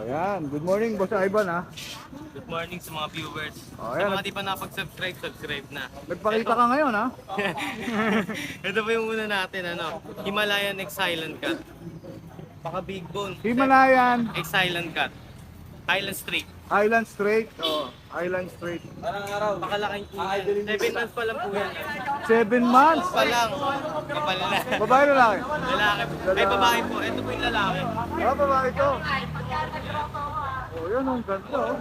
Ayan, good morning Boss Ivan ha. Good morning sa mga viewers. Oh, Sa ayan. mga di pa nakapag-subscribe, subscribe na. Nagpakita ka ngayon ha. Ito po yung una natin, Himalayan X-Highland Cat. Baka big bone. Himalayan X-Highland Cat. Highland Streak. Island Straight. Oh, Island Straight. Pakalaking po yan. 7 months pa lang po yan. 7 months. Pa lang. Kapal na. Babae lalaki. Lalaki. Ay, babae po. Ito po yung lalaki. Ah, babae to. Oh, yan ang ganda oh.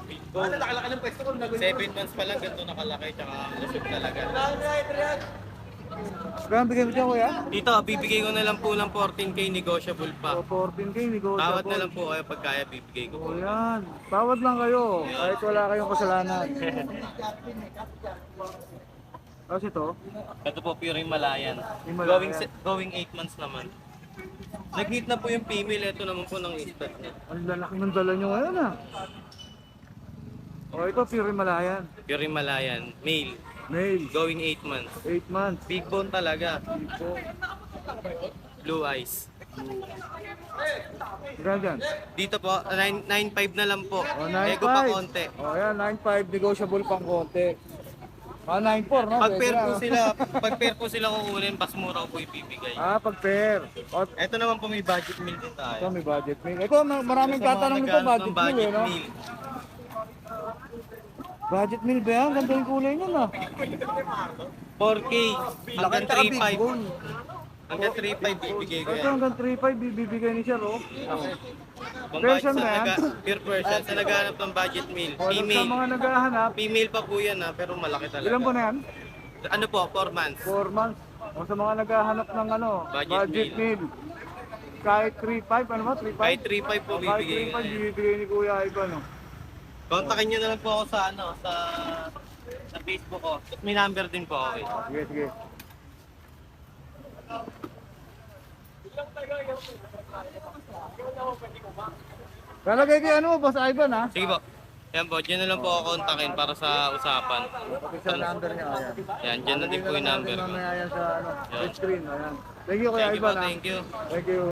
Big bone. 7 months pa lang, ganito nakalaki. Tsaka lusog talaga. Kaya bigyan mo dyan kuya? Dito, bibigay ko na lang po ng 14K negotiable pa. Oh, 14K negotiable. Tawad na lang po kayo pag kaya bibigay ko po. Oh, yan. Tawad lang kayo. Kahit wala kayong kasalanan. Tapos ito, Ito po pure Himalayan. Himalayan. Going 8 months naman. Nag-hit na po yung female. Ito naman po ng istat niya. ang lalaki ng dala nyo ngayon ah. Oh, ito pure Himalayan. Pure Himalayan. Male. Male, Going 8 months. 8 months. Big bone talaga. Ito. Blue eyes. Ganyan. Dito po, 9.5 na lang po. Oh, Ego pa 9.5. konti. Oh, yan, 9.5 negotiable pang konti. Ah, 9.4 no? Pag pair Pwede po na. sila, pag pair po sila kukunin, pas mura po ibibigay. Ah, pag pair. Oh, Ito naman po may budget meal din ito tayo. may budget meal. Ito, maraming Sa mga tatanong nito, naghahanap budget ng meal eh, no? meal. Budget meal ba yan? Ganda yung kulay niyan ah. 4K hanggang 3.5. Hanggang 3.5 bibigay ko Ito yan. hanggang 3.5 bibigay ni Sir, oh. Kung Version sa ba yan? pure version, sa naghahanap ng budget meal. O, sa Female. mga naghahanap, Female pa po yan pero malaki talaga. ilan po na yan? Ano po, 4 months. 4 months. O sa mga naghahanap ng ano, Budget budget meal. Kahit 3.5, ano ba? 3.5? Kahit 3.5 po O, kahit bibigay ko 3.5 yan. bibigay ni Kuya Ivan, no? Kontakin nyo na lang po ako sa sa Facebook ko. At may number din po ako. Sige, sige. Lalagay kay ano, Boss Ivan, ha? Sige po. Yan po, dyan na lang po ako kontakin para sa usapan. Official number niya, ayan. Yan, dyan na din po yung number ko. Mamaya yan sa ano, Yan. screen, ayan. Thank you, Kuya Thank you po, Ivan, ha? thank you. Thank you.